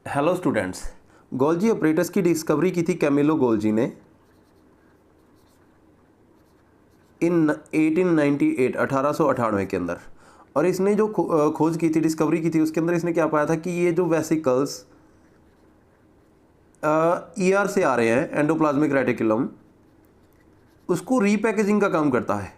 Hello students. Golgi operators की discovery की थी कैमिलो गोल्जी ने इन 1898 1898 के अंदर। और इसने जो खोज की थी, डिस्कवरी की थी, उसके अंदर इसने क्या पाया था कि ये जो वेसिकल्स ईआर से आ रहे हैं, एंडोप्लाज्मिक रेटिकुलम, उसको रीपैकेजिंग का काम करता है।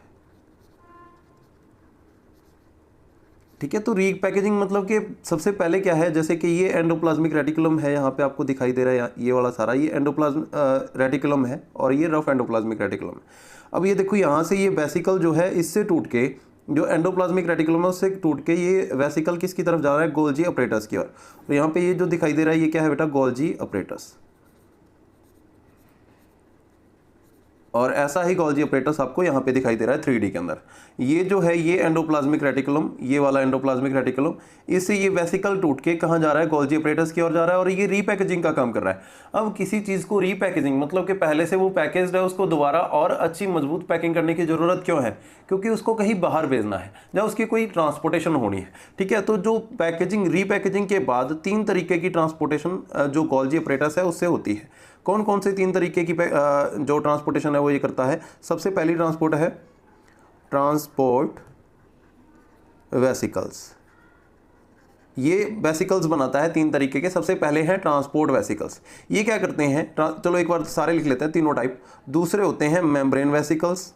ठीक है, तो रीपैकेजिंग मतलब कि सबसे पहले क्या है, जैसे कि ये एंडोप्लाज्मिक रेटिकुलम है, यहाँ पे आपको दिखाई दे रहा है, ये वाला सारा ये एंडोप्लाज्म रेटिकुलम है और ये रफ एंडोप्लाज्मिक रेटिकुलम है। अब ये देखो, यहाँ से ये वेसिकल जो है इससे टूट के, जो एंडोप्लाज्मिक रेटिकुलम है उससे टूट के ये वेसिकल किसकी तरफ जा रहा है? गोल्जी अपरेटस की ओर। और यहाँ पे ये जो दिखाई दे रहा है ये क्या है बेटा? Golgi apparatus. और ऐसा ही गोल्जी ऑपरेटर्स आपको यहाँ पे दिखाई दे रहा है 3D के अंदर। ये जो है ये एंडोप्लाज्मिक रेटिकुलम, ये वाला एंडोप्लाज्मिक रेटिकुलम, इससे ये वेसिकल टूट के कहाँ जा रहा है? गोल्जी ऑपरेटर्स की ओर जा रहा है और ये रीपैकेजिंग का काम कर रहा है। अब किसी चीज़ को रीपैकेजिंग मतलब कि पहले से वो पैकेज्ड है, उसको दोबारा और अच्छी मजबूत पैकिंग करने की ज़रूरत क्यों है? क्योंकि उसको कहीं बाहर भेजना है या उसकी कोई ट्रांसपोर्टेशन होनी है। ठीक है, तो जो पैकेजिंग, रीपैकेजिंग के बाद 3 तरीके की ट्रांसपोर्टेशन जो गोल्जी ऑपरेटर्स है उससे होती है। कौन कौन से 3 तरीके की जो ट्रांसपोर्टेशन है वो ये करता है? सबसे पहली ट्रांसपोर्ट है ट्रांसपोर्ट वेसिकल्स। ये वेसिकल्स बनाता है 3 तरीके के। सबसे पहले है ट्रांसपोर्ट वेसिकल्स। ये क्या करते हैं? चलो एक बार सारे लिख लेते हैं, तीनों टाइप। दूसरे होते हैं membrane vesicles,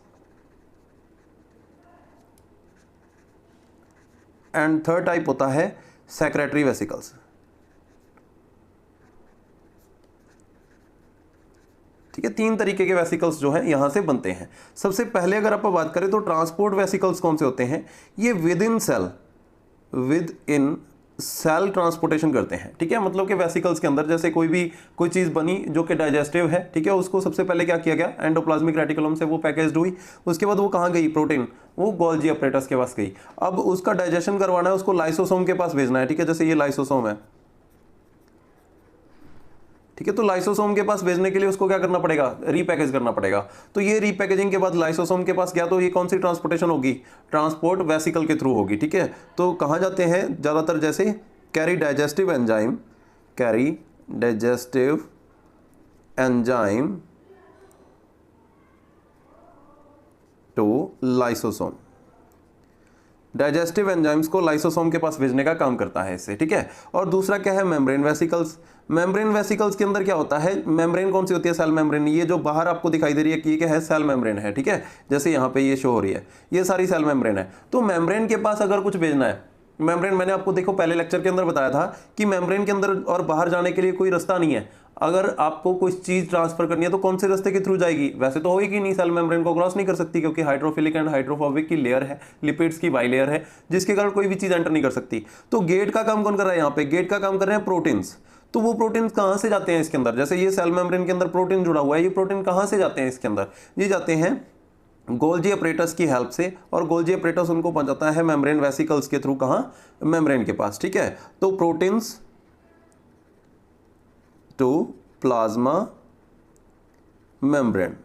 and third type होता है सेक्रेटरी वेसिकल्स। ठीक है, 3 तरीके के वेसिकल्स जो हैं यहां से बनते हैं। सबसे पहले अगर आप बात करें तो ट्रांसपोर्ट वेसिकल्स कौन से होते हैं? ये विद इन सेल ट्रांसपोर्टेशन करते हैं। ठीक है, मतलब कि वेसिकल्स के अंदर जैसे कोई चीज़ बनी जो कि डाइजेस्टिव है, ठीक है, उसको सबसे पहले क्या किया गया? एंडोप्लाज्मिक रेटिकुलम से वो पैकेज्ड हुई। उसके बाद वो कहाँ गई? प्रोटीन, वो गोल्जी अपरेटस के पास गई। अब उसका डाइजेशन करवाना है, उसको लाइसोसोम के पास भेजना है। ठीक है, जैसे ये लाइसोसोम है, ठीक है, तो लाइसोसोम के पास भेजने के लिए उसको क्या करना पड़ेगा? रीपैकेज करना पड़ेगा। तो ये रीपैकेजिंग के बाद लाइसोसोम के पास गया, तो ये कौन सी ट्रांसपोर्टेशन होगी? ट्रांसपोर्ट वेसिकल के थ्रू होगी। ठीक है, तो कहाँ जाते हैं ज़्यादातर? जैसे carry digestive enzyme to lysosome. Digestive enzymes को लाइसोसोम के पास भेजने का काम करता है इससे। ठीक है, और दूसरा क्या है? Membrane vesicles. मेम्ब्रेन वेसिकल्स के अंदर क्या होता है? मेम्ब्रेन कौन सी होती है? Cell membrane. ये जो बाहर आपको दिखाई दे रही है कि ये क्या है? सेल मेम्ब्रेन है। ठीक है, जैसे यहाँ पे ये शो हो रही है, ये सारी सेल मेम्ब्रेन है। तो मेम्ब्रेन के पास अगर कुछ भेजना है, मेम्ब्रेन, मैंने आपको देखो पहले लेक्चर के अंदर बताया था कि मेम्ब्रेन के अंदर और बाहर जाने के लिए कोई रास्ता नहीं है। अगर आपको कोई चीज ट्रांसफर करनी है तो कौन से रास्ते के थ्रू जाएगी? वैसे तो होगी नहीं, सेल मेम्ब्रेन को क्रॉस नहीं कर सकती, क्योंकि हाइड्रोफिलिक एंड हाइड्रोफोबिक की लेयर है, लिपिड्स की बाइलेयर है, जिसके कारण कोई भी चीज एंटर नहीं कर सकती। तो गेट का काम कौन कर रहा है? यहाँ पे गेट का काम कर रहे हैं प्रोटीन्स। तो वो प्रोटीन कहाँ से जाते हैं इसके अंदर? जैसे ये सेल मेम्ब्रेन के अंदर प्रोटीन जुड़ा हुआ है, ये प्रोटीन कहाँ से जाते हैं इसके अंदर? ये जाते हैं गोल्जी अपरेटस की हेल्प से, और गोल्जी अपरेटस उनको पहुंचाता है मेम्ब्रेन वेसिकल्स के थ्रू। कहाँ? मेम्ब्रेन के पास। ठीक है, तो proteins to plasma membrane.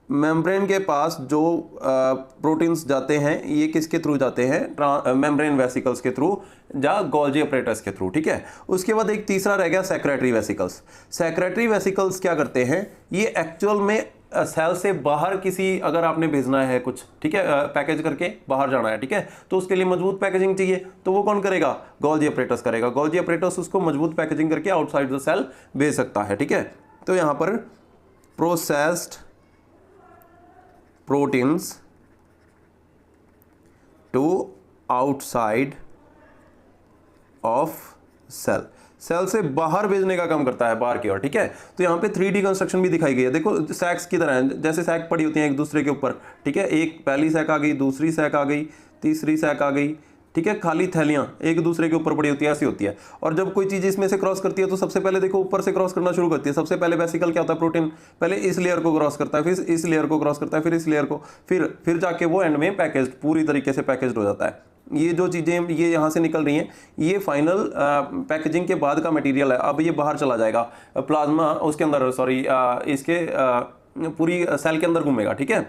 Membrane के पास जो प्रोटीन्स जाते हैं, ये किसके थ्रू जाते हैं? मेम्ब्रेन वेसिकल्स के थ्रू, या गोल्जी अपरेटस के थ्रू। ठीक है, उसके बाद एक तीसरा रह गया सेक्रेटरी वेसिकल्स। सेक्रेटरी वेसिकल्स क्या करते हैं? ये एक्चुअल में सेल से बाहर किसी, अगर आपने भेजना है कुछ, ठीक है, पैकेज करके बाहर जाना है, ठीक है, तो उसके लिए मजबूत पैकेजिंग चाहिए, तो वो कौन करेगा? गोल्जी अपरेटस करेगा। गोल्जी अपरेटस उसको मजबूत पैकेजिंग करके आउटसाइड द सेल भेज सकता है। ठीक है, तो यहां पर processed proteins to outside of cell, cell से बाहर भेजने का काम करता है, बाहर की ओर। ठीक है, तो यहाँ पे 3D कंस्ट्रक्शन भी दिखाई गई है। देखो सैक्स की तरह है, जैसे सैक पड़ी होती हैं एक दूसरे के ऊपर। ठीक है, एक पहली सैक आ गई, दूसरी सैक आ गई, तीसरी सैक आ गई। ठीक है, खाली थैलियां एक दूसरे के ऊपर पड़ी होती है, ऐसी होती है। और जब कोई चीज इसमें से क्रॉस करती है तो सबसे पहले देखो ऊपर से क्रॉस करना शुरू करती है। सबसे पहले वेसिकल क्या होता है? प्रोटीन। पहले इस लेयर को क्रॉस करता है, फिर इस लेयर को क्रॉस करता है, फिर इस लेयर को, फिर जाके वो एंड में पैकेज, पूरी तरीके से पैकेज्ड हो जाता है। ये जो चीज़ें ये यहाँ से निकल रही हैं, ये फाइनल पैकेजिंग के बाद का मटेरियल है। अब ये बाहर चला जाएगा प्लाज्मा, उसके अंदर, सॉरी, इसके पूरी सेल के अंदर घूमेगा। ठीक है,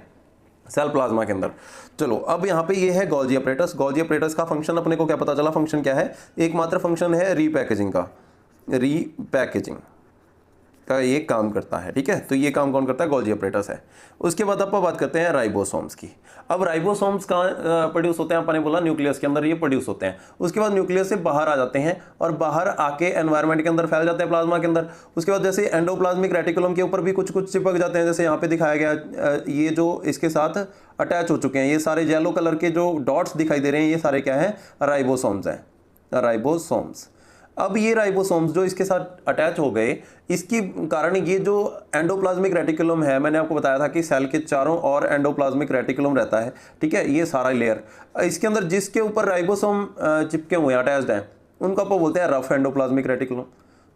सेल प्लाज्मा के अंदर। चलो अब यहाँ पे ये है गोल्जी अपरेटस। गोल्जी अपरेटस का फंक्शन अपने को क्या पता चला? फंक्शन क्या है? एकमात्र फंक्शन है रीपैकेजिंग का। रीपैकेजिंग का ये काम करता है, ठीक है। तो ये काम कौन करता है? गोल्जी अपरेटस है। उसके बाद अपन बात करते हैं राइबोसोम्स की। अब राइबोसोम्स कहाँ प्रोड्यूस होते हैं? अपन ने बोला न्यूक्लियस के अंदर ये प्रोड्यूस होते हैं। उसके बाद न्यूक्लियस से बाहर आ जाते हैं और बाहर आके एनवायरनमेंट के अंदर फैल जाते हैं, प्लाज्मा के अंदर। उसके बाद जैसे एंडोप्लाज्मिक रेटिकुलम के ऊपर भी कुछ कुछ चिपक जाते हैं, जैसे यहाँ पे दिखाया गया, ये जो इसके साथ अटैच हो चुके हैं, ये सारे येलो कलर के जो डॉट्स दिखाई दे रहे हैं, ये सारे क्या है? राइबोसोम्स हैं, राइबोसोम्स। अब ये राइबोसोम्स जो इसके साथ अटैच हो गए, इसकी कारण ये जो एंडोप्लाज्मिक रेटिकुलम है, मैंने आपको बताया था कि सेल के चारों ओर एंडोप्लाज्मिक रेटिकुलम रहता है, ठीक है। ये सारा लेयर इसके अंदर जिसके ऊपर राइबोसोम चिपके हुए हैं, अटैच्ड हैं, उनको आप बोलते हैं रफ एंडोप्लाज्मिक रेटिकुलम।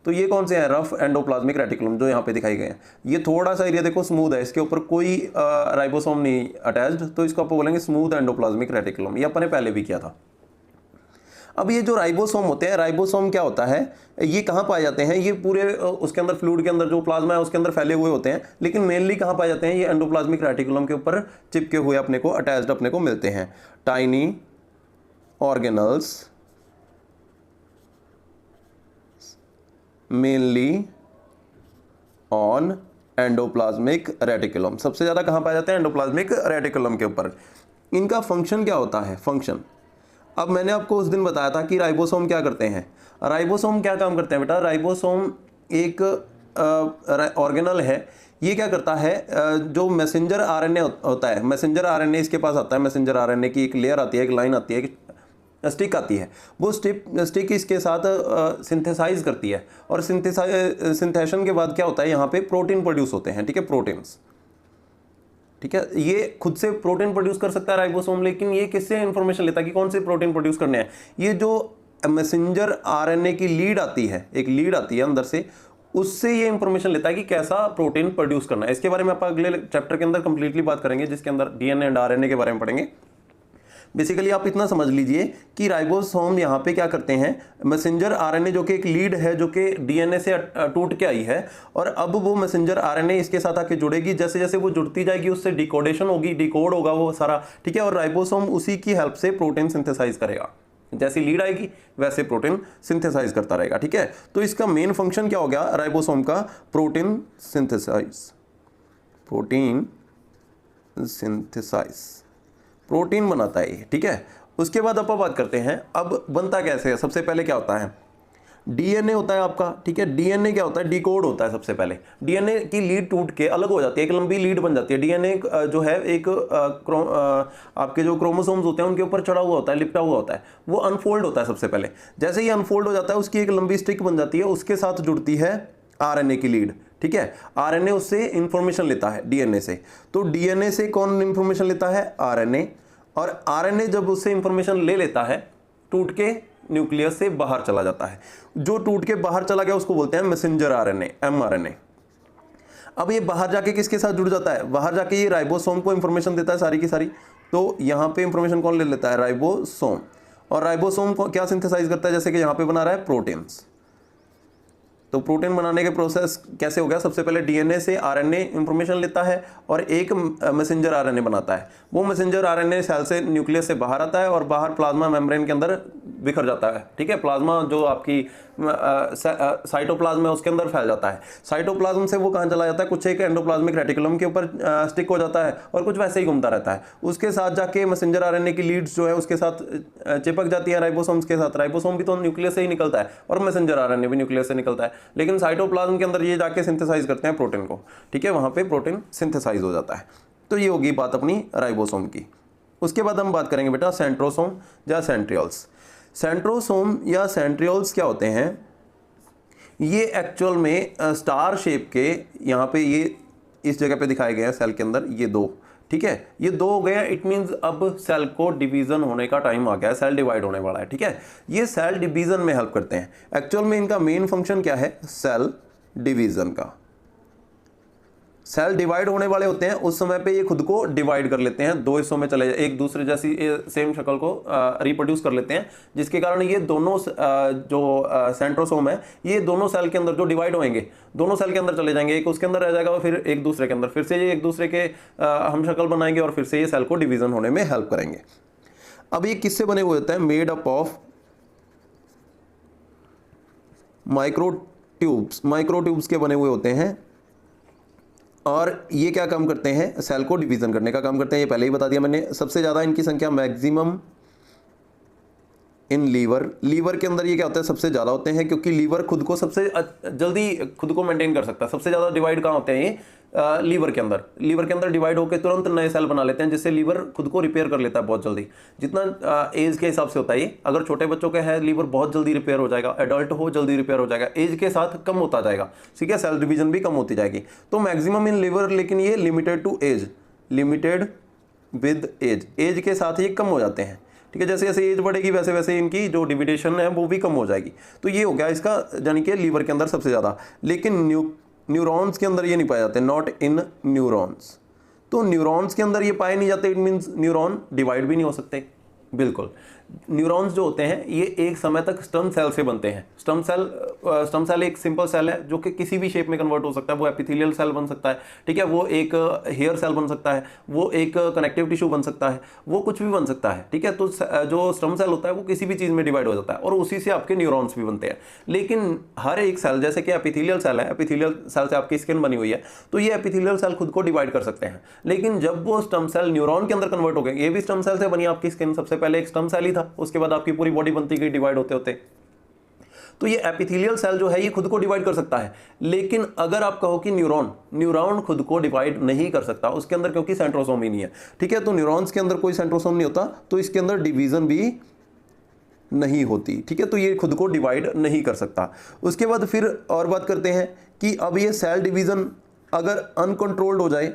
तो ये कौन से हैं? रफ एंडोप्लाज्मिक रेटिकुलम जो यहाँ पे दिखाई गए हैं। ये थोड़ा सा एरिया देखो स्मूथ है, इसके ऊपर कोई राइबोसोम नहीं अटैच्ड, तो इसको आप बोलेंगे स्मूथ एंडोप्लाज्मिक रेटिकुलम। ये अपन ने पहले भी किया था। अब ये जो राइबोसोम होते हैं, राइबोसोम क्या होता है? ये कहाँ पाए जाते हैं? ये पूरे उसके अंदर फ्लूइड के अंदर जो प्लाज्मा है उसके अंदर फैले हुए होते हैं, लेकिन मेनली कहाँ पाए जाते हैं? ये एंडोप्लाज्मिक रेटिकुलम के ऊपर चिपके हुए अपने को, अटैच्ड अपने को मिलते हैं। Tiny organelles mainly on endoplasmic reticulum. सबसे ज्यादा कहाँ पाए जाते हैं? एंडोप्लाज्मिक रेटिकुलम के ऊपर। इनका फंक्शन क्या होता है? फंक्शन, अब मैंने आपको उस दिन बताया था कि राइबोसोम क्या करते हैं। राइबोसोम क्या काम करते हैं बेटा? राइबोसोम एक ऑर्गेनल है। ये क्या करता है? जो मैसेंजर आरएनए होता है, मैसेंजर आरएनए इसके पास आता है, मैसेंजर आरएनए की एक लेयर आती है, एक लाइन आती है, एक स्टिक आती है। वो स्टिक इसके साथ सिंथेसाइज करती है, और सिंथेशन के बाद क्या होता है? यहाँ पे प्रोटीन प्रोड्यूस होते हैं, ठीक है, प्रोटीन्स, ठीक है। ये खुद से प्रोटीन प्रोड्यूस कर सकता है राइबोसोम, लेकिन ये किससे इंफॉर्मेशन लेता है कि कौन से प्रोटीन प्रोड्यूस करने हैं? ये जो मैसेंजर आरएनए की लीड आती है, एक लीड आती है अंदर से, उससे ये इंफॉर्मेशन लेता है कि कैसा प्रोटीन प्रोड्यूस करना है। इसके बारे में आप अगले चैप्टर के अंदर कंप्लीटली बात करेंगे, जिसके अंदर डीएनए एंड आरएनए के बारे में पढ़ेंगे। बेसिकली आप इतना समझ लीजिए कि राइबोसोम यहाँ पे क्या करते हैं? मैसेंजर आरएनए जो कि एक लीड है, जो कि डीएनए से टूट के आई है, और अब वो मैसेंजर आरएनए इसके साथ आके जुड़ेगी। जैसे जैसे वो जुड़ती जाएगी उससे डिकोडेशन होगी, डिकोड होगा वो सारा, ठीक है। और राइबोसोम उसी की हेल्प से प्रोटीन सिंथेसाइज करेगा। जैसी लीड आएगी वैसे प्रोटीन सिंथेसाइज करता रहेगा, ठीक है। तो इसका मेन फंक्शन क्या हो गया राइबोसोम का? Protein synthesize, protein synthesize, protein बनाता है ये, ठीक है। उसके बाद अपन बात करते हैं अब बनता कैसे है। सबसे पहले क्या होता है? डीएनए होता है आपका, ठीक है। डीएनए क्या होता है? डिकोड होता है। सबसे पहले डीएनए की लीड टूट के अलग हो जाती है, एक लंबी लीड बन जाती है। डीएनए जो है एक आपके जो क्रोमोसोम्स होते हैं उनके ऊपर चढ़ा हुआ होता है, लिपटा हुआ होता है, वो अनफोल्ड होता है। सबसे पहले जैसे ही अनफोल्ड हो जाता है, उसकी एक लंबी स्टिक बन जाती है, उसके साथ जुड़ती है आरएनए की लीड, ठीक है। आरएनए उससे इंफॉर्मेशन लेता है डीएनए से। तो डीएनए से कौन इंफॉर्मेशन लेता है? आरएनए। और आरएनए जब उससे इंफॉर्मेशन ले लेता है, टूट के न्यूक्लियस से बाहर चला जाता है। जो टूट के बाहर चला गया उसको बोलते हैं मैसेंजर आरएनए, एमआरएनए। अब ये बाहर जाके किसके साथ जुड़ जाता है? बाहर जाके ये राइबोसोम को इंफॉर्मेशन देता है सारी की सारी। तो यहाँ पे इंफॉर्मेशन कौन ले लेता है? राइबोसोम। और राइबोसोम को क्या सिंथेसाइज करता है? जैसे कि यहाँ पे बना रहा है प्रोटीन्स। तो प्रोटीन बनाने के प्रोसेस कैसे हो गया? सबसे पहले डीएनए से आरएनए इंफॉर्मेशन लेता है और एक मैसेंजर आरएनए बनाता है। वो मैसेंजर आरएनए सेल से, न्यूक्लियस से बाहर आता है और बाहर प्लाज्मा मेम्ब्रेन के अंदर बिखर जाता है, ठीक है। प्लाज्मा जो आपकी साइटोप्लाज्म है उसके अंदर फैल जाता है। साइटोप्लाज्म से वो कहाँ चला जाता है? कुछ एक एंडोप्लाज्मिक रेटिकुलम के ऊपर स्टिक हो जाता है और कुछ वैसे ही घूमता रहता है। उसके साथ जाके मैसेंजर आरएनए की लीड्स जो है उसके साथ चिपक जाती है राइबोसोम्स के साथ। राइबोसोम भी तो न्यूक्लियस से ही निकलता है और मैसेंजर आरएनए भी न्यूक्लियस से निकलता है, लेकिन साइटोप्लाज्म के अंदर ये जाके सिंथेसाइज करते हैं प्रोटीन को, ठीक है। वहाँ पे प्रोटीन सिंथेसाइज हो जाता है। तो ये होगी बात अपनी राइबोसोम की। उसके बाद हम बात करेंगे बेटा सेंट्रोसोम या सेंट्रियोल्स। सेंट्रोसोम या सेंट्रियोल्स क्या होते हैं? ये एक्चुअल में स्टार शेप के, यहाँ पे ये इस जगह पे दिखाए गए हैं सेल के अंदर, ये दो, ठीक है। ये दो हो गया, इट मींस अब सेल को डिवीजन होने का टाइम आ गया है, सेल डिवाइड होने वाला है, ठीक है। ये सेल डिवीजन में हेल्प करते हैं। एक्चुअल में इनका मेन फंक्शन क्या है? सेल डिवीजन का। सेल डिवाइड होने वाले होते हैं उस समय पे ये खुद को डिवाइड कर लेते हैं, दो हिस्सों में चले जाए, एक दूसरे जैसी सेम शक्ल को रिप्रोड्यूस कर लेते हैं, जिसके कारण ये दोनों जो सेंट्रोसोम है ये दोनों सेल के अंदर जो डिवाइड होंगे दोनों सेल के अंदर चले जाएंगे, एक उसके अंदर रह जाएगा और फिर एक दूसरे के अंदर, फिर से ये एक दूसरे के हम शक्ल बनाएंगे और फिर से ये सेल को डिवीजन होने में हेल्प करेंगे। अब ये किससे बने हुए होते हैं? Made up of micro tubes के बने हुए होते हैं और ये क्या काम करते हैं, सेल को डिवीजन करने का काम करते हैं। ये पहले ही बता दिया मैंने। सबसे ज़्यादा इनकी संख्या मैक्सिमम इन लीवर के अंदर ये क्या होता है, सबसे ज़्यादा होते हैं, क्योंकि लीवर खुद को सबसे जल्दी खुद को मेंटेन कर सकता है। सबसे ज़्यादा डिवाइड कहाँ होते हैं ये, लीवर के अंदर डिवाइड होकर तुरंत नए सेल बना लेते हैं, जिससे लीवर खुद को रिपेयर कर लेता है बहुत जल्दी। जितना एज के हिसाब से होता है ये, अगर छोटे बच्चों का है लीवर बहुत जल्दी रिपेयर हो जाएगा, एडल्ट हो जल्दी रिपेयर हो जाएगा, एज के साथ कम होता जाएगा, ठीक है, सेल डिवीजन भी कम होती जाएगी। तो मैक्सिमम इन लीवर, लेकिन ये limited to age, limited with age के साथ ये कम हो जाते हैं, ठीक है। जैसे जैसे एज बढ़ेगी वैसे वैसे इनकी जो डिविडेशन है वो भी कम हो जाएगी। तो ये हो गया इसका, यानी कि लीवर के अंदर सबसे ज़्यादा। लेकिन न्यूरॉन्स के अंदर ये नहीं पाए जाते, नॉट इन न्यूरॉन्स। तो न्यूरॉन्स के अंदर ये पाए नहीं जाते, इट मीन्स न्यूरॉन डिवाइड भी नहीं हो सकते। बिल्कुल, न्यूरॉन्स जो होते हैं ये एक समय तक स्टर्म सेल से बनते हैं। स्टर्म सेल एक सिंपल सेल है जो कि किसी भी शेप में कन्वर्ट हो सकता है। वो एपिथेलियल सेल बन सकता है, ठीक है, वो एक हेयर सेल बन सकता है, वो एक कनेक्टिव टिश्यू बन सकता है, वो कुछ भी बन सकता है, ठीक है। तो जो स्टर्म सेल होता है वो किसी भी चीज़ में डिवाइड हो जाता है और उसी से आपके न्यूरॉन्स भी बनते हैं। लेकिन हर एक सेल, जैसे कि एपिथेलियल सेल है, एपिथेलियल सेल से आपकी स्किन बनी हुई है, तो ये एपिथेलियल सेल खुद को डिवाइड कर सकते हैं। लेकिन जब वो स्टर्म सेल न्यूरॉन के अंदर कन्वर्ट हो गए, ये भी स्टर्म सेल से बनी आपकी स्किन, सबसे पहले एक स्टर्म सेल ही था, उसके बाद आपकी पूरी बॉडी बनती गई डिवाइड होते होते। तो ये एपिथेलियल सेल जो है ये खुद को डिवाइड कर सकता है। लेकिन अगर आप कहो कि न्यूरॉन खुद को डिवाइड नहीं कर सकता उसके अंदर, क्योंकि सेंट्रोसोम ही नहीं है, ठीक है। तो न्यूरॉन्स के अंदर कोई सेंट्रोसोम नहीं होता, तो इसके अंदर डिवीजन भी नहीं होती, ठीक है। तो ये खुद को डिवाइड नहीं कर सकता। उसके बाद फिर और बात करते हैं कि अब ये सेल डिवीजन अगर अनकंट्रोल्ड हो जाए,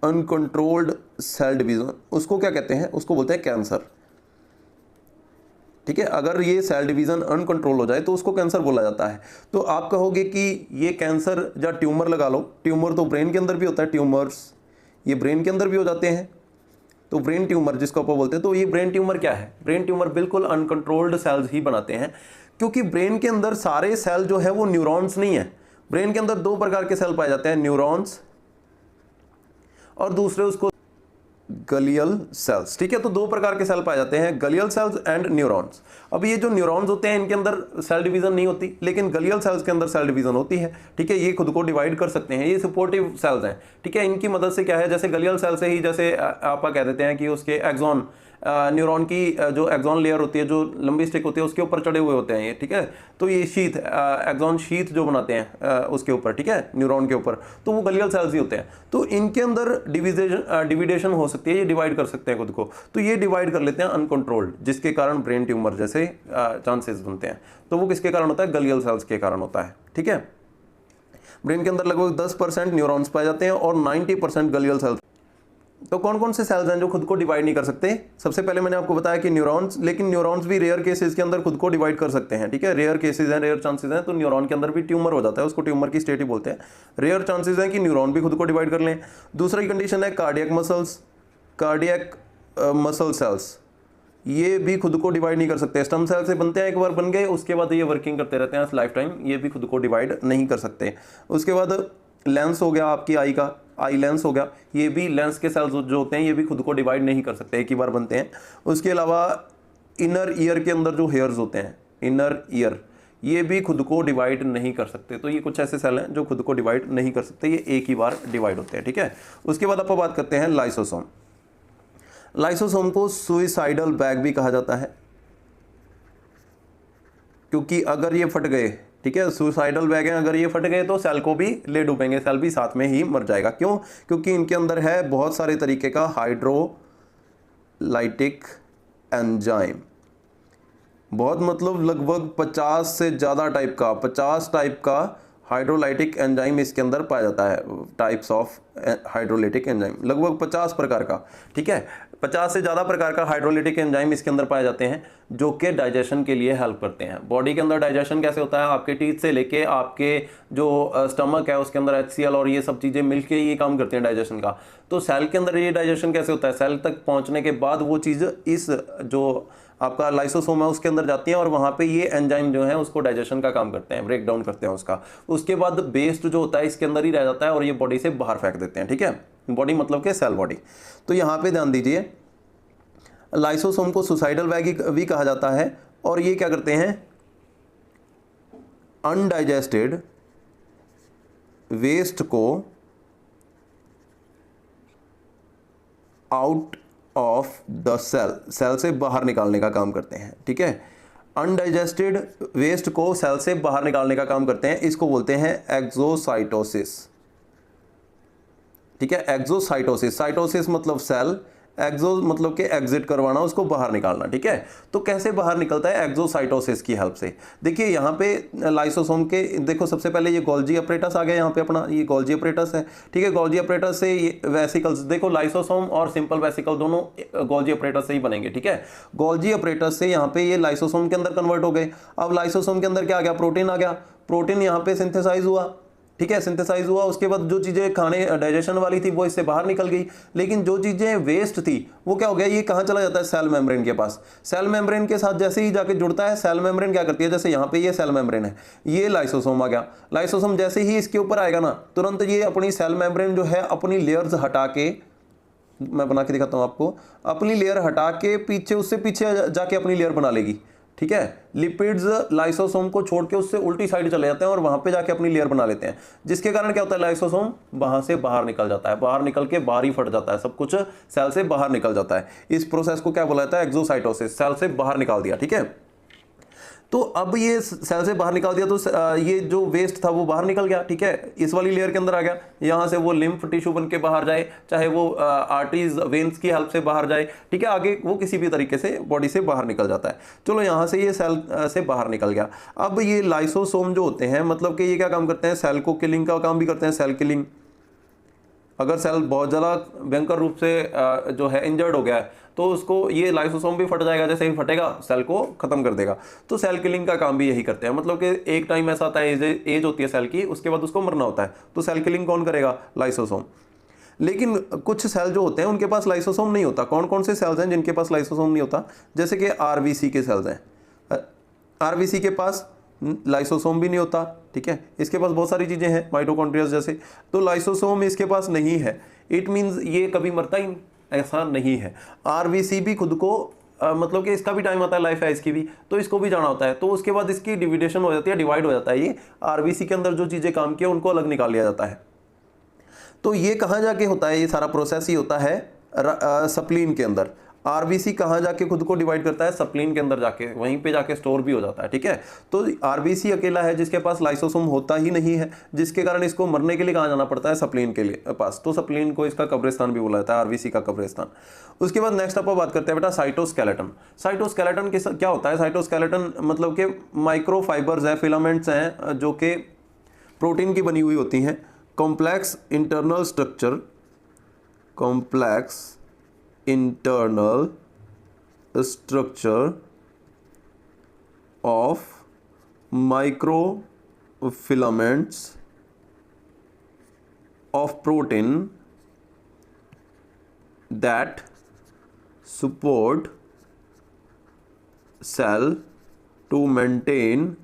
अनकंट्रोल्ड सेल डिवीजन, उसको क्या कहते हैं, उसको बोलते हैं कैंसर, ठीक है। अगर ये सेल डिवीजन अनकंट्रोल हो जाए तो उसको कैंसर बोला जाता है। तो आप कहोगे कि ये कैंसर या ट्यूमर लगा लो, ट्यूमर तो ब्रेन के अंदर भी होता है, ट्यूमर्स ये ब्रेन के अंदर भी हो जाते हैं। तो ब्रेन ट्यूमर जिसको आप बोलते हैं, तो ये ब्रेन ट्यूमर क्या है, ब्रेन ट्यूमर बिल्कुल अनकंट्रोल्ड सेल्स ही बनाते हैं, क्योंकि ब्रेन के अंदर सारे सेल जो है वो न्यूरॉन्स नहीं है। ब्रेन के अंदर दो प्रकार के सेल पाए जाते हैं, न्यूरॉन्स और दूसरे उसको गलियल सेल्स, ठीक है। तो दो प्रकार के सेल पाए जाते हैं, गलियल सेल्स एंड न्यूरॉन्स। अब ये जो न्यूरॉन्स होते हैं इनके अंदर सेल डिवीजन नहीं होती, लेकिन गलियल सेल्स के अंदर सेल डिवीजन होती है, ठीक है। ये खुद को डिवाइड कर सकते हैं, ये सपोर्टिव सेल्स हैं, ठीक है। इनकी मदद से क्या है, जैसे गलियल सेल से ही, जैसे आप कह देते हैं कि उसके एक्सॉन, न्यूरॉन की जो एक्सॉन लेयर होती है, जो लंबी स्टिक होती है, उसके ऊपर चढ़े हुए होते हैं ये, ठीक है। तो ये शीथ, एक्सॉन शीथ जो बनाते हैं उसके ऊपर, ठीक है, न्यूरॉन के ऊपर, तो वो गलियल सेल्स ही होते हैं। तो इनके अंदर डिविडेशन हो सकती है, ये डिवाइड कर सकते हैं खुद को। तो ये डिवाइड कर लेते हैं अनकंट्रोल्ड, जिसके कारण ब्रेन ट्यूमर जैसे चांसेस बनते हैं। तो वो किसके कारण होता है, गलियल सेल्स के कारण होता है, ठीक है। ब्रेन के अंदर लगभग 10% न्यूरॉन्स पाए जाते हैं और 90% गलियल सेल्स। तो कौन कौन से सेल्स हैं जो खुद को डिवाइड नहीं कर सकते? सबसे पहले मैंने आपको बताया कि न्यूरॉन्स, लेकिन न्यूरॉन्स भी रेयर केसेस के अंदर खुद को डिवाइड कर सकते हैं, ठीक है। रेयर केसेस हैं, रेयर चांसेस हैं, तो न्यूरॉन के अंदर भी ट्यूमर हो जाता है, उसको ट्यूमर की स्टेट ही बोलते हैं। रेयर चांसेस हैं कि न्यूरॉन भी खुद को डिवाइड कर लें। दूसरी कंडीशन है कार्डियक मसल सेल्स, ये भी खुद को डिवाइड नहीं कर सकते। स्टर्म सेल से बनते हैं, एक बार बन गए उसके बाद ये वर्किंग करते रहते हैं लाइफ टाइम, ये भी खुद को डिवाइड नहीं कर सकते। उसके बाद लेंस हो गया आपकी आई का, आई लेंस हो गया, ये भी लेंस के सेल्स जो होते हैं ये भी खुद को डिवाइड नहीं कर सकते, एक ही बार बनते हैं। उसके अलावा इनर ईयर के अंदर जो हेयर्स होते हैं, इनर ईयर, ये भी खुद को डिवाइड नहीं कर सकते। तो ये कुछ ऐसे सेल हैं जो खुद को डिवाइड नहीं कर सकते, ये एक ही बार डिवाइड होते हैं, ठीक है। उसके बाद आप बात करते हैं लाइसोसोम। लाइसोसोम को सुइसाइडल बैग भी कहा जाता है, क्योंकि अगर ये फट गए, ठीक है, सुसाइडल बैग हैं, अगर ये फट गए तो सेल को भी ले डूबेंगे, सेल भी साथ में ही मर जाएगा। क्यों? क्योंकि इनके अंदर है बहुत सारे तरीके का हाइड्रोलाइटिक एंजाइम, बहुत मतलब लगभग 50 से ज़्यादा टाइप का, 50 टाइप का हाइड्रोलाइटिक एंजाइम इसके अंदर पाया जाता है। टाइप्स ऑफ हाइड्रोलाइटिक एंजाइम लगभग 50 प्रकार का, ठीक है, 50 से ज़्यादा प्रकार का हाइड्रोलाइटिक एंजाइम इसके अंदर पाए जाते हैं, जो कि डाइजेशन के लिए हेल्प करते हैं। बॉडी के अंदर डाइजेशन कैसे होता है, आपके टीथ से लेके आपके जो स्टमक है उसके अंदर HCl और ये सब चीज़ें मिलके ये काम करते हैं डाइजेशन का। तो सेल के अंदर ये डाइजेशन कैसे होता है, सेल तक पहुँचने के बाद वो चीज़ इस जो आपका लाइसोसोम है उसके अंदर जाती है और वहाँ पे ये एंजाइम जो है उसको डाइजेशन का काम करते हैं, ब्रेक डाउन करते हैं उसका। उसके बाद वेस्ट जो होता है इसके अंदर ही रह जाता है और ये बॉडी से बाहर फेंक देते हैं, ठीक है। बॉडी मतलब के सेल बॉडी। तो यहाँ पे ध्यान दीजिए, लाइसोसोम को सुसाइडल बैग भी कहा जाता है और ये क्या करते हैं, अनडाइजेस्टेड वेस्ट को out of the cell, cell से बाहर निकालने का काम करते हैं, ठीक है। अनडाइजेस्टेड वेस्ट को सेल से बाहर निकालने का काम करते हैं, इसको बोलते हैं एक्सोसाइटोसिस, ठीक है। एक्सोसाइटोसिस, साइटोसिस मतलब सेल, एक्सो मतलब कि एग्जिट करवाना, उसको बाहर निकालना, ठीक है। तो कैसे बाहर निकलता है? एक्सोसाइटोसिस की हेल्प से। देखिए यहाँ पे लाइसोसोम के, देखो सबसे पहले ये गोल्जी अपरेटस आ गया, यहाँ पे अपना ये गोल्जी अपरेटस है, ठीक है। गोल्जी अपरेटस से ये वेसिकल्स, देखो लाइसोसोम और सिंपल वेसिकल दोनों गोल्जी अपरेटस से ही बनेंगे, ठीक है। गोल्जी अपरेटस से यहाँ पे ये लाइसोसोम के अंदर कन्वर्ट हो गए। अब लाइसोसोम के अंदर क्या आ गया? प्रोटीन आ गया। प्रोटीन यहाँ पे सिंथेसाइज हुआ, ठीक है, सिंथेसाइज हुआ। उसके बाद जो चीज़ें खाने डाइजेशन वाली थी वो इससे बाहर निकल गई, लेकिन जो चीज़ें वेस्ट थी वो क्या हो गया? ये कहाँ चला जाता है? सेल मेम्ब्रेन के पास। सेल मेम्ब्रेन के साथ जैसे ही जाके जुड़ता है, सेल मेम्ब्रेन क्या करती है? जैसे यहाँ पे ये सेल मेम्ब्रेन है, ये लाइसोसोम आ गया। लाइसोसोम जैसे ही इसके ऊपर आएगा ना, तुरंत ये अपनी सेल मेम्ब्रेन जो है अपनी लेयर्स हटा के, मैं बना के दिखाता हूँ आपको, अपनी लेयर हटा के पीछे, उससे पीछे जाके अपनी लेयर बना लेगी, ठीक है। लिपिड्स लाइसोसोम को छोड़ के उससे उल्टी साइड चले जाते हैं और वहां पे जाके अपनी लेयर बना लेते हैं, जिसके कारण क्या होता है? लाइसोसोम वहां से बाहर निकल जाता है, बाहर निकल के बाहर ही फट जाता है, सब कुछ सेल से बाहर निकल जाता है। इस प्रोसेस को क्या बोला जाता है? एक्सोसाइटोसिस, सेल से बाहर निकाल दिया, ठीक है। तो अब ये सेल से बाहर निकाल दिया तो ये जो वेस्ट था वो बाहर निकल गया, ठीक है, इस वाली लेयर के अंदर आ गया। यहाँ से वो लिम्फ टिश्यू बन के बाहर जाए, चाहे वो आर्टरीज वेन्स की हेल्प से बाहर जाए, ठीक है, आगे वो किसी भी तरीके से बॉडी से बाहर निकल जाता है। चलो यहाँ से ये सेल से बाहर निकल गया। अब ये लाइसोसोम जो होते हैं, मतलब कि ये क्या काम करते हैं? सेल को किलिंग का काम भी करते हैं, सेल किलिंग। अगर सेल बहुत ज़्यादा भयंकर रूप से जो है इंजर्ड हो गया है तो उसको ये लाइसोसोम भी फट जाएगा, जैसे ही फटेगा सेल को खत्म कर देगा। तो सेल किलिंग का काम भी यही करते हैं, मतलब कि एक टाइम ऐसा आता है, एज होती है सेल की, उसके बाद उसको मरना होता है, तो सेल किलिंग कौन करेगा? लाइसोसोम। लेकिन कुछ सेल जो होते हैं उनके पास लाइसोसोम नहीं होता। कौन कौन से सेल्स हैं जिनके पास लाइसोसोम नहीं होता? जैसे कि आरबीसी के सेल्स हैं, आरबीसी के पास लाइसोसोम भी नहीं होता, ठीक है। इसके पास बहुत सारी चीज़ें हैं, माइटोकॉन्ड्रियाज जैसे, तो लाइसोसोम इसके पास नहीं है। इट मीन्स ये कभी मरता ही ऐसा नहीं है। आरबीसी भी खुद को मतलब कि इसका भी टाइम आता है, लाइफ है इसकी भी, तो इसको भी जाना होता है। तो उसके बाद इसकी डिविडेशन हो जाती है, डिवाइड हो जाता है। ये आरबीसी के अंदर जो चीज़ें काम किया उनको अलग निकाल लिया जाता है। तो ये कहाँ जाके होता है? ये सारा प्रोसेस ही होता है सप्लीन के अंदर। आरबीसी कहाँ जाके खुद को डिवाइड करता है? सप्लीन के अंदर जाके, वहीं पे जाके स्टोर भी हो जाता है, ठीक है। तो आरबीसी अकेला है जिसके पास लाइसोसोम होता ही नहीं है, जिसके कारण इसको मरने के लिए कहाँ जाना पड़ता है? सप्लीन के लिए पास। तो सप्लीन को इसका कब्रिस्तान भी बोला जाता है, आरबीसी का कब्रिस्तान। उसके बाद नेक्स्ट अपन बात करते हैं बेटा साइटोस्केलेटन। साइटोस्केलेटन क्या होता है? साइटोस्केलेटन मतलब कि माइक्रो फाइबर्स हैं, फिलामेंट्स हैं, जो कि प्रोटीन की बनी हुई होती हैं। Complex internal structure, complex internal structure of microfilaments of protein that support cell to maintain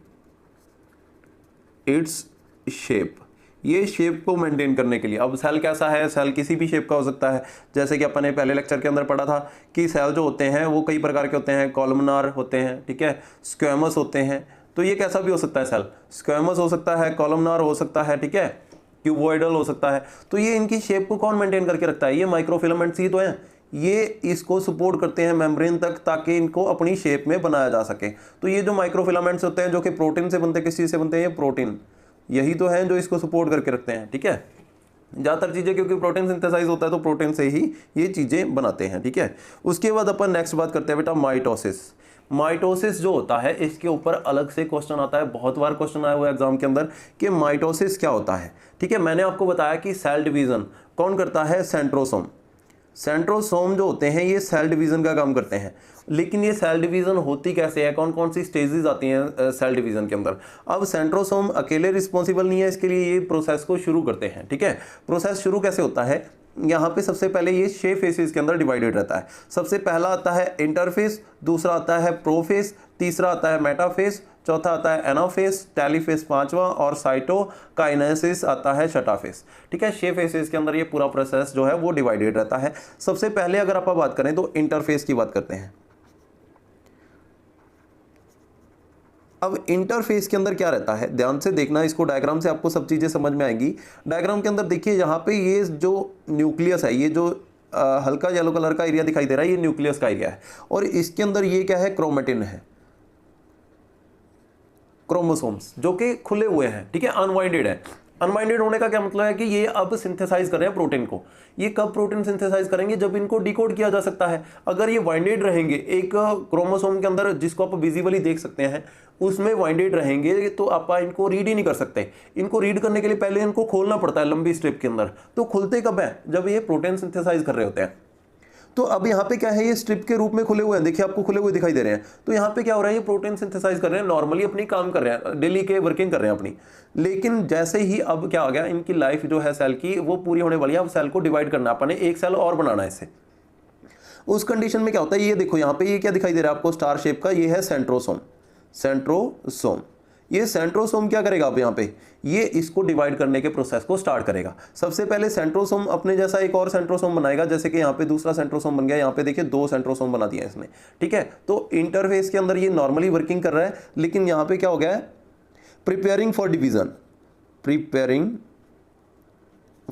its shape। ये शेप को मेंटेन करने के लिए, अब सेल कैसा है? सेल किसी भी शेप का हो सकता है, जैसे कि अपन ने पहले लेक्चर के अंदर पढ़ा था कि सेल जो होते हैं वो कई प्रकार के होते हैं, कॉलमनार होते हैं, ठीक है, स्क्वेमस होते हैं। तो ये कैसा भी हो सकता है सेल, स्क्वेमस हो सकता है, कॉलमनार हो सकता है, ठीक है, क्यूबॉइडल हो सकता है। तो ये इनकी शेप को कौन मेंटेन करके रखता है? ये माइक्रोफिलामेंट्स ही तो हैं, ये इसको सपोर्ट करते हैं मेम्ब्रेन तक, ताकि इनको अपनी शेप में बनाया जा सके। तो ये जो माइक्रोफिलामेंट्स होते हैं जो कि प्रोटीन से बनते हैं, किस चीज़ से बनते हैं? ये प्रोटीन यही तो हैं जो इसको सपोर्ट करके रखते हैं, ठीक है। ज़्यादातर चीज़ें क्योंकि प्रोटीन सिंथेसाइज होता है तो प्रोटीन से ही ये चीज़ें बनाते हैं, ठीक है। उसके बाद अपन नेक्स्ट बात करते हैं बेटा माइटोसिस। माइटोसिस जो होता है इसके ऊपर अलग से क्वेश्चन आता है, बहुत बार क्वेश्चन आया हुआ है एग्जाम के अंदर कि माइटोसिस क्या होता है, ठीक है। मैंने आपको बताया कि सेल डिवीजन कौन करता है? सेंट्रोसोम। सेंट्रोसोम जो होते हैं ये सेल डिवीजन का काम करते हैं। लेकिन ये सेल डिवीजन होती कैसे है? कौन कौन सी स्टेजेस आती हैं सेल डिवीजन के अंदर? अब सेंट्रोसोम अकेले रिस्पॉन्सिबल नहीं है इसके लिए, ये प्रोसेस को शुरू करते हैं, ठीक है। प्रोसेस शुरू कैसे होता है? यहाँ पे सबसे पहले ये 6 फेसेस के अंदर डिवाइडेड रहता है। सबसे पहला आता है इंटरफेस, दूसरा आता है प्रोफेस, तीसरा आता है मेटाफेस, चौथा आता है एनाफेस, टेलीफेस पांचवा, और साइटोकाइनेसिस आता है छठा फेस, ठीक है। 6 फेसेस के अंदर ये पूरा प्रोसेस जो है वो डिवाइडेड रहता है। सबसे पहले अगर आप बात करें तो इंटरफेस की बात करते हैं। अब इंटरफेस के अंदर क्या रहता है, ध्यान से देखना, इसको डायग्राम से आपको सब चीज़ें समझ में आएंगी। डायग्राम के अंदर देखिए यहाँ पे ये जो न्यूक्लियस है, ये जो हल्का येलो कलर का एरिया दिखाई दे रहा है, ये न्यूक्लियस का एरिया है, और इसके अंदर ये क्या है, क्रोमेटिन है, क्रोमोसोम्स जो कि खुले हुए हैं, ठीक है, अनवाइंडेड है। अनवाइंडेड होने का क्या मतलब है कि ये अब सिंथेसाइज कर रहे हैं प्रोटीन को। ये कब प्रोटीन सिंथेसाइज करेंगे, जब इनको डिकोड किया जा सकता है। अगर ये वाइंडेड रहेंगे, एक क्रोमोसोम के अंदर जिसको आप विजिबली देख सकते हैं, उसमें वाइंडेड रहेंगे तो आप इनको रीड ही नहीं कर सकते। इनको रीड करने के लिए पहले इनको खोलना पड़ता है लंबी स्ट्रिप के अंदर। तो खुलते कब है, जब ये प्रोटीन सिंथेसाइज कर रहे होते हैं। तो अब यहाँ पे क्या है, ये स्ट्रिप के रूप में खुले हुए हैं, देखिए आपको खुले हुए दिखाई दे रहे हैं। तो यहाँ पे क्या हो रहा है, ये प्रोटीन सिंथेसाइज कर रहे हैं, नॉर्मली अपनी काम कर रहे हैं, डेली के वर्किंग कर रहे हैं अपनी। लेकिन जैसे ही अब क्या हो गया, इनकी लाइफ जो है सेल की वो पूरी होने वाली है। अब सेल को डिवाइड करना, अपने एक सेल और बनाना है इससे। उस कंडीशन में क्या होता है, ये देखो यहाँ पे ये क्या दिखाई दे रहा है आपको, स्टार शेप का, ये है सेंट्रोसोम। सेंट्रोसोम, ये सेंट्रोसोम क्या करेगा, आप यहाँ पे ये इसको डिवाइड करने के प्रोसेस को स्टार्ट करेगा। सबसे पहले सेंट्रोसोम अपने जैसा एक और सेंट्रोसोम बनाएगा, जैसे कि यहाँ पे दूसरा सेंट्रोसोम बन गया। यहाँ पे देखिए 2 सेंट्रोसोम बना दिया इसने, ठीक है। तो इंटरफेस के अंदर ये नॉर्मली वर्किंग कर रहा है, लेकिन यहाँ पे क्या हो गया है, preparing for division, preparing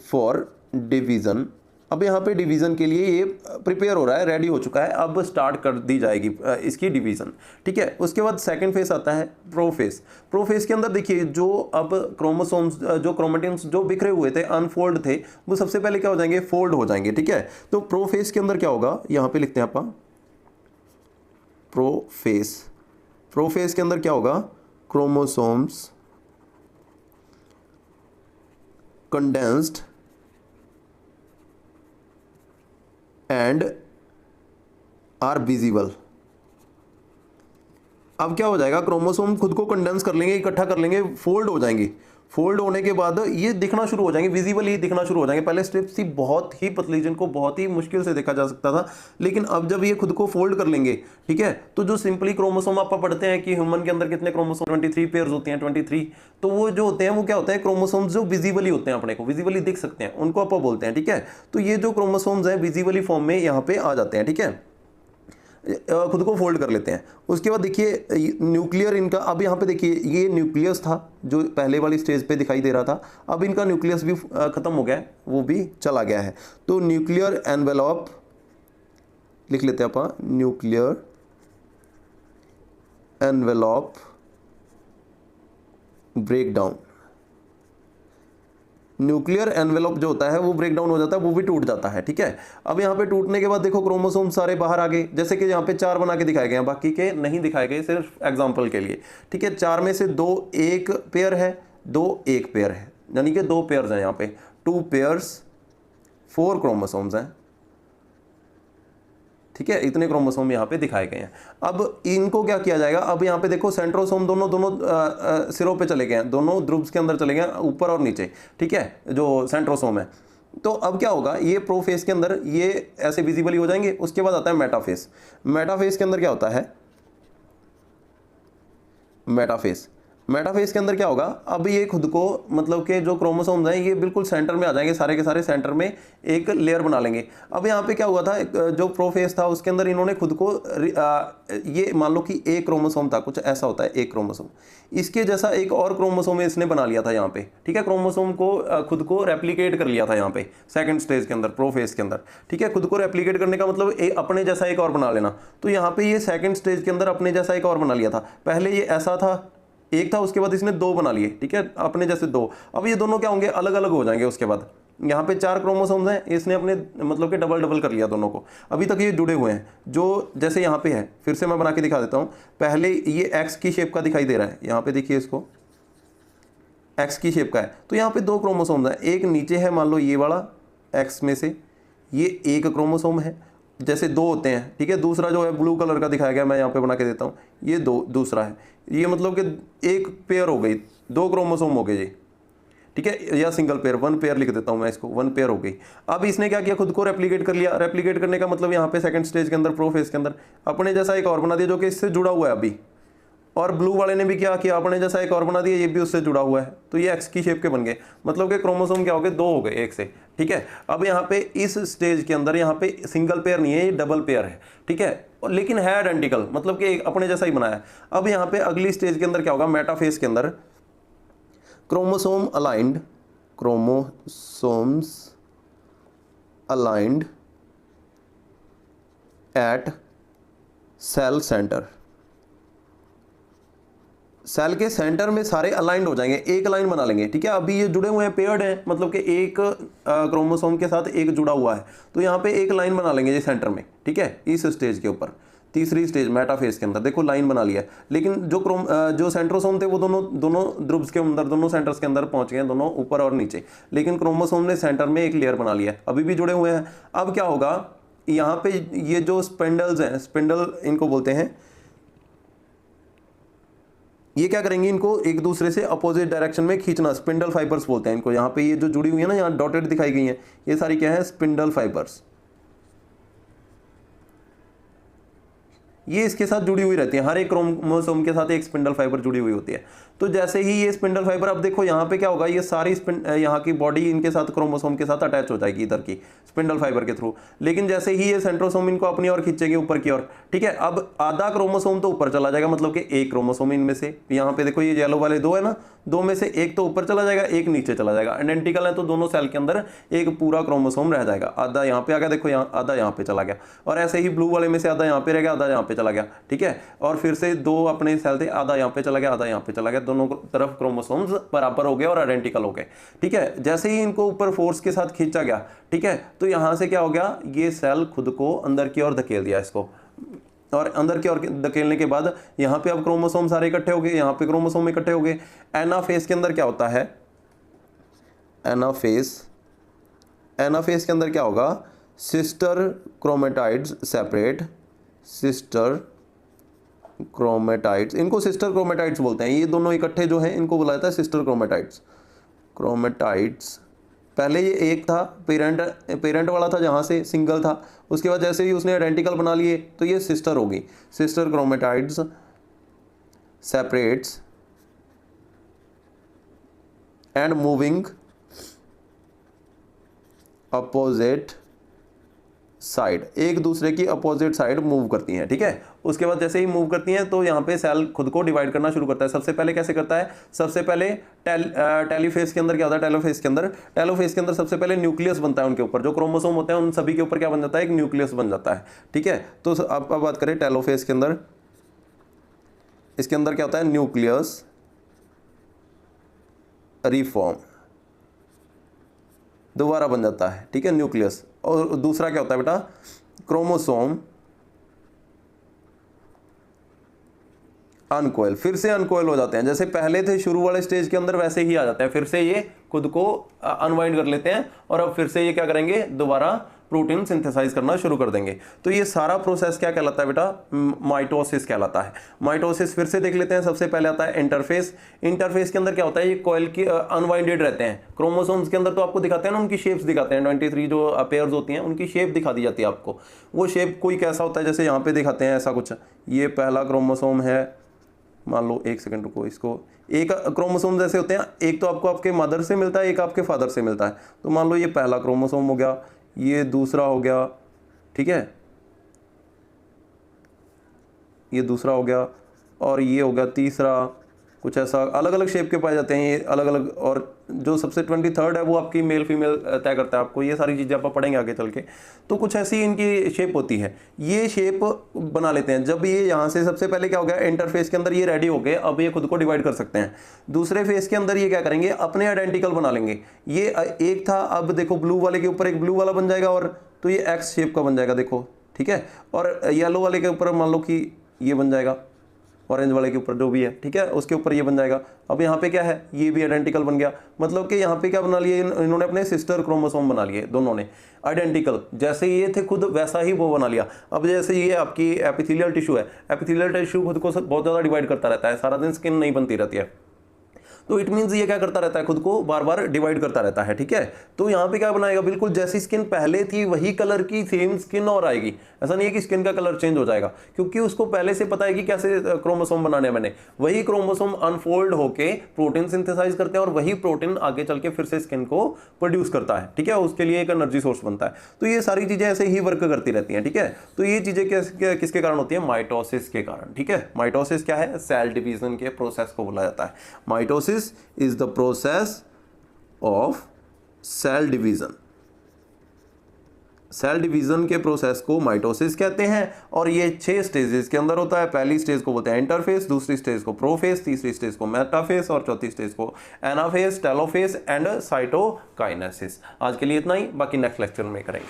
for division. अब यहाँ पे डिवीजन के लिए ये प्रिपेयर हो रहा है, रेडी हो चुका है, अब स्टार्ट कर दी जाएगी इसकी डिवीजन, ठीक है। उसके बाद सेकंड फेस आता है प्रोफेस। प्रोफेस के अंदर देखिए जो अब क्रोमोसोम्स, जो क्रोमेटिन्स जो बिखरे हुए थे, अनफोल्ड थे, वो सबसे पहले क्या हो जाएंगे, फोल्ड हो जाएंगे, ठीक है। तो प्रोफेस के अंदर क्या होगा, यहाँ पे लिखते हैं आप प्रोफेस। प्रोफेस के अंदर क्या होगा, chromosomes condensed and are visible. अब क्या हो जाएगा, क्रोमोसोम खुद को कंडेंस कर लेंगे, इकट्ठा कर लेंगे, फोल्ड हो जाएंगे। फोल्ड होने के बाद ये दिखना शुरू हो जाएंगे, विजिबली दिखना शुरू हो जाएंगे। पहले स्ट्रिप्स थी बहुत ही पतली, जिनको बहुत ही मुश्किल से देखा जा सकता था, लेकिन अब जब ये खुद को फोल्ड कर लेंगे, ठीक है, तो जो सिंपली क्रोमोसोम आप पढ़ते हैं कि ह्यूमन के अंदर कितने क्रोमोसोम, 23 पेयर्स होती हैं, 23। तो वो जो होते हैं वो क्या होते हैं, क्रोमोसोम्स जो विजिबली होते हैं, अपने को विजिबली दिख सकते हैं, उनको आप बोलते हैं, ठीक है। तो ये जो क्रोमोसोम्स हैं विजिबली फॉर्म में यहाँ पे आ जाते हैं, ठीक है, खुद को फोल्ड कर लेते हैं। उसके बाद देखिए न्यूक्लियर इनका, अब यहाँ पे देखिए ये न्यूक्लियस था जो पहले वाली स्टेज पे दिखाई दे रहा था, अब इनका न्यूक्लियस भी खत्म हो गया है, वो भी चला गया है। तो न्यूक्लियर एनवेलप लिख लेते हैं अपन, nuclear envelope breakdown. Nuclear envelope जो होता है वो ब्रेक डाउन हो जाता है, वो भी टूट जाता है, ठीक है। अब यहाँ पे टूटने के बाद देखो क्रोमोसोम सारे बाहर आ गए, जैसे कि यहाँ पे 4 बना के दिखाए गए हैं, बाकी के नहीं दिखाए गए, सिर्फ एग्जांपल के लिए, ठीक है। 4 में से 2 एक पेयर है, 2 एक पेयर है, यानी कि 2 पेयर्स हैं यहाँ पे, 2 पेयर्स 4 क्रोमोसोम्स हैं, ठीक है। इतने क्रोमोसोम यहाँ पे दिखाए गए हैं। अब इनको क्या किया जाएगा, अब यहाँ पे देखो सेंट्रोसोम दोनों सिरों पे चले गए हैं, दोनों ध्रुव्स के अंदर चले गए हैं, ऊपर और नीचे, ठीक है, जो सेंट्रोसोम है। तो अब क्या होगा, ये प्रोफेस के अंदर ये ऐसे विजिबली हो जाएंगे। उसके बाद आता है मेटाफेस। मेटाफेस के अंदर क्या होता है, मेटाफेस, मेटाफेस के अंदर क्या होगा, अब ये खुद को मतलब कि जो क्रोमोसोम्स हैं ये बिल्कुल सेंटर में आ जाएंगे, सारे के सारे सेंटर में एक लेयर बना लेंगे। अब यहाँ पे क्या हुआ था, जो प्रोफेस था उसके अंदर इन्होंने खुद को ये मान लो कि एक क्रोमोसोम था, कुछ ऐसा होता है एक क्रोमोसोम, इसके जैसा एक और क्रोमोसोम इसने बना लिया था यहाँ पे, ठीक है। क्रोमोसोम को खुद को रेप्लिकेट कर लिया था यहाँ पे सेकंड स्टेज के अंदर, प्रोफेस के अंदर, ठीक है। खुद को रेप्लिकेट करने का मतलब अपने जैसा एक और बना लेना। तो यहाँ पे ये सेकंड स्टेज के अंदर अपने जैसा एक और बना लिया था। पहले ये ऐसा था, एक था, उसके बाद इसने 2 बना लिए, ठीक है, अपने जैसे 2। अब ये दोनों क्या होंगे, अलग अलग हो जाएंगे। उसके बाद यहाँ पे 4 क्रोमोसोम्स हैं, इसने अपने मतलब कि डबल कर लिया दोनों को। अभी तक ये जुड़े हुए हैं, जो जैसे यहाँ पे है, फिर से मैं बना के दिखा देता हूँ। पहले ये एक्स की शेप का दिखाई दे रहा है, यहाँ पे देखिए इसको एक्स की शेप का है। तो यहाँ पे 2 क्रोमोसोम्स हैं, एक नीचे है मान लो ये वाला एक्स में से, ये एक क्रोमोसोम है, जैसे 2 होते हैं, ठीक है। दूसरा जो है ब्लू कलर का दिखाया गया, मैं यहाँ पे बना के देता हूँ, ये दूसरा है, ये मतलब कि एक पेयर हो गई, 2 क्रोमोसोम हो गए जी, ठीक है, या सिंगल पेयर, 1 पेयर लिख देता हूँ मैं इसको, 1 पेयर हो गई। अब इसने क्या किया, खुद को रेप्लिकेट कर लिया। रेप्लिकेट करने का मतलब यहाँ पे सेकंड स्टेज के अंदर, प्रोफेस के अंदर अपने जैसा एक और बना दिया जो कि इससे जुड़ा हुआ है अभी। और ब्लू वाले ने भी क्या किया, अपने जैसा एक और बना दिया, ये भी उससे जुड़ा हुआ है। तो ये एक्स की शेप के बन गए, मतलब कि क्रोमोसोम क्या हो गए, 2 हो गए एक से, ठीक है। अब यहाँ पे इस स्टेज के अंदर यहाँ पे सिंगल पेयर नहीं है, ये डबल पेयर है, ठीक है। लेकिन है आइडेंटिकल, मतलब कि अपने जैसा ही बनाया है। अब यहाँ पे अगली स्टेज के अंदर क्या होगा, मेटाफेज के अंदर chromosome aligned, chromosomes aligned at cell centre, cell के सेंटर में सारे अलाइंड हो जाएंगे, एक लाइन बना लेंगे, ठीक है। अभी ये जुड़े हुए हैं, पेयर्ड है, मतलब कि एक क्रोमोसोम के साथ एक जुड़ा हुआ है, तो यहाँ पे एक लाइन बना लेंगे ये सेंटर में, ठीक है, इस स्टेज के ऊपर। तीसरी स्टेज मेटाफेज के अंदर देखो लाइन बना लिया है, लेकिन जो सेंट्रोसोम थे वो दोनों ध्रुव्स के अंदर, दोनों सेंटर्स के अंदर पहुंच गए, दोनों ऊपर और नीचे, लेकिन क्रोमोसोम ने सेंटर में एक लेयर बना लिया है, अभी भी जुड़े हुए हैं। अब क्या होगा, यहाँ पे ये जो स्पिंडल्स हैं, स्पिंडल इनको बोलते हैं, ये क्या करेंगे, इनको एक दूसरे से अपोजिट डायरेक्शन में खींचना, स्पिंडल फाइबर्स बोलते हैं इनको। यहाँ पे ये जो जुड़ी हुई है ना, यहाँ डॉटेड दिखाई गई है, ये सारी क्या है, स्पिंडल फाइबर्स, ये इसके साथ जुड़ी हुई रहती है, हर एक क्रोमोसोम के साथ एक स्पिंडल फाइबर जुड़ी हुई होती है। तो जैसे ही ये स्पिंडल फाइबर, अब देखो यहाँ पे क्या होगा, ये सारी यहाँ की बॉडी इनके साथ क्रोमोसोम के साथ अटैच हो जाएगी इधर की स्पिंडल फाइबर के थ्रू, लेकिन जैसे ही ये सेंट्रोसोम इनको अपनी ओर खींचेगी ऊपर की ओर, ठीक है। अब आधा क्रोमोसोम तो ऊपर चला जाएगा, मतलब कि एक क्रोमोसोम इनमें से, यहाँ पे देखो ये येलो वाले दो है ना, दो में से एक तो ऊपर चला जाएगा, एक नीचे चला जाएगा, आइडेंटिकल है तो दोनों सेल के अंदर एक पूरा क्रोमोसोम रह जाएगा, आधा यहाँ पे आ गया, देखो यहाँ आधा यहाँ पे चला गया, और ऐसे ही ब्लू वाले में से आधा यहाँ पे रह गया, आधा यहाँ पे चला गया, ठीक है। और फिर से दो अपने सेल थे, आधा यहाँ पे चला गया, आधा यहाँ पे चला गया, दोनों तरफ क्रोमोसोम्स बराबर हो गए और आइडेंटिकल हो गए, ठीक है। जैसे ही इनको ऊपर फोर्स के साथ खींचा गया, ठीक है, तो यहां से क्या हो गया, ये सेल खुद को अंदर की ओर धकेल दिया इसको, और अंदर की ओर धकेलने के बाद यहाँ पे अब क्रोमोसोम सारे इकट्ठे हो गए, यहाँ पे क्रोमोसोम इकट्ठे हो गए। एनाफेज के अंदर क्या होता है, एनाफेज के अंदर क्या होगा, sister chromatids separate, sister chromatids, इनको सिस्टर क्रोमेटाइड्स बोलते हैं, ये दोनों इकट्ठे जो हैं इनको बुलाया जाता है सिस्टर क्रोमेटाइड्स। क्रोमेटाइड्स पहले ये एक था, पेरेंट वाला था जहाँ से सिंगल था, उसके बाद जैसे ही उसने आइडेंटिकल बना लिए तो ये सिस्टर होगी, sister chromatids separates and moving opposite side, एक दूसरे की अपोजिट साइड मूव करती हैं, ठीक है। उसके बाद जैसे ही मूव करती हैं तो यहाँ पे सेल खुद को डिवाइड करना शुरू करता है। सबसे पहले कैसे करता है, सबसे पहले टेलोफेज के अंदर क्या होता है, टेलोफेज के अंदर सबसे पहले न्यूक्लियस बनता है उनके ऊपर, जो क्रोमोसोम होते हैं उन सभी के ऊपर क्या बन जाता है, एक न्यूक्लियस बन जाता है, ठीक है। तो अब बात करें टेलोफेज के अंदर, इसके अंदर क्या होता है, न्यूक्लियस रिफॉर्म दोबारा बन जाता है, ठीक है, न्यूक्लियस। और दूसरा क्या होता है बेटा, क्रोमोसोम अनकोयल, फिर से अनकोयल हो जाते हैं, जैसे पहले थे शुरू वाले स्टेज के अंदर वैसे ही आ जाते हैं, फिर से ये खुद को अनवाइंड कर लेते हैं, और अब फिर से ये क्या करेंगे, दोबारा प्रोटीन सिंथेसाइज करना शुरू कर देंगे। तो ये सारा प्रोसेस क्या कहलाता है बेटा, माइटोसिस कहलाता है। माइटोसिस फिर से देख लेते हैं, सबसे पहले आता है इंटरफेस। इंटरफेस के अंदर क्या होता है, ये कॉइल की अनवाइंडेड रहते हैं, क्रोमोसोम्स के अंदर तो आपको दिखाते हैं ना, उनकी शेप्स दिखाते हैं, 23 जो पेयर्स होती हैं उनकी शेप दिखा दी जाती है आपको। वो शेप कोई कैसा होता है, जैसे यहाँ पे दिखाते हैं ऐसा कुछ, ये पहला क्रोमोसोम है, मान लो, एक सेकंड रुको, इसको एक क्रोमोसोम जैसे होते हैं, एक तो आपको आपके मदर से मिलता है, एक आपके फादर से मिलता है। तो मान लो ये पहला क्रोमोसोम हो गया, ये दूसरा हो गया, ठीक है, ये दूसरा हो गया, और ये हो गया तीसरा, कुछ ऐसा अलग अलग शेप के पाए जाते हैं ये अलग अलग। और जो सबसे 23rd है वो आपकी मेल फीमेल तय करता है आपको, ये सारी चीज़ें आप पढ़ेंगे आगे चल के। तो कुछ ऐसी इनकी शेप होती है, ये शेप बना लेते हैं। जब ये यहाँ से सबसे पहले क्या हो गया, इंटरफेस के अंदर ये रेडी हो गए, अब ये खुद को डिवाइड कर सकते हैं। दूसरे फेस के अंदर ये क्या करेंगे, अपने आइडेंटिकल बना लेंगे। ये एक था, अब देखो ब्लू वाले के ऊपर एक ब्लू वाला बन जाएगा, और तो ये एक्स शेप का बन जाएगा, देखो, ठीक है। और येलो वाले के ऊपर मान लो कि ये बन जाएगा, ऑरेंज वाले के ऊपर जो भी है, ठीक है, उसके ऊपर ये बन जाएगा। अब यहाँ पे क्या है, ये भी आइडेंटिकल बन गया, मतलब कि यहाँ पे क्या बना लिए इन्होंने, अपने सिस्टर क्रोमोसोम बना लिए दोनों ने आइडेंटिकल, जैसे ये थे खुद वैसा ही वो बना लिया। अब जैसे ये आपकी एपिथेलियल टिश्यू है, एपिथेलियल टिश्यू खुद को बहुत ज़्यादा डिवाइड करता रहता है, सारा दिन स्किन नहीं बनती रहती है, तो इट मींस ये क्या करता रहता है, खुद को बार बार डिवाइड करता रहता है, ठीक है। तो यहाँ पे क्या बनाएगा, बिल्कुल जैसी स्किन पहले थी वही कलर की सेम स्किन और आएगी। ऐसा नहीं है कि स्किन का कलर चेंज हो जाएगा, क्योंकि उसको पहले से पता है कि कैसे क्रोमोसोम बनाने हैं मैंने। वही क्रोमोसोम अनफोल्ड होके प्रोटीन सिंथेसाइज करते हैं और वही प्रोटीन आगे चल के फिर से स्किन को प्रोड्यूस करता है, ठीक है। उसके लिए एक एनर्जी सोर्स बनता है। तो ये सारी चीजें ऐसे ही वर्क करती रहती हैं, ठीक है। तो ये चीजें किसके कारण होती है, माइटोसिस के कारण, ठीक है। माइटोसिस क्या है, सेल डिवीजन के प्रोसेस को बोला जाता है। Mitosis is the process of cell division. Cell division के प्रोसेस को माइटोसिस कहते हैं और ये 6 स्टेजेस के अंदर होता है। पहली स्टेज को बोलते हैं इंटरफेस, दूसरी स्टेज को प्रोफेस, तीसरी स्टेज को मेटाफेस और चौथी स्टेज को एनाफेस, टेलोफेस एंड साइटोकाइनेसिस। आज के लिए इतना ही, बाकी नेक्स्ट लेक्चर में करेंगे।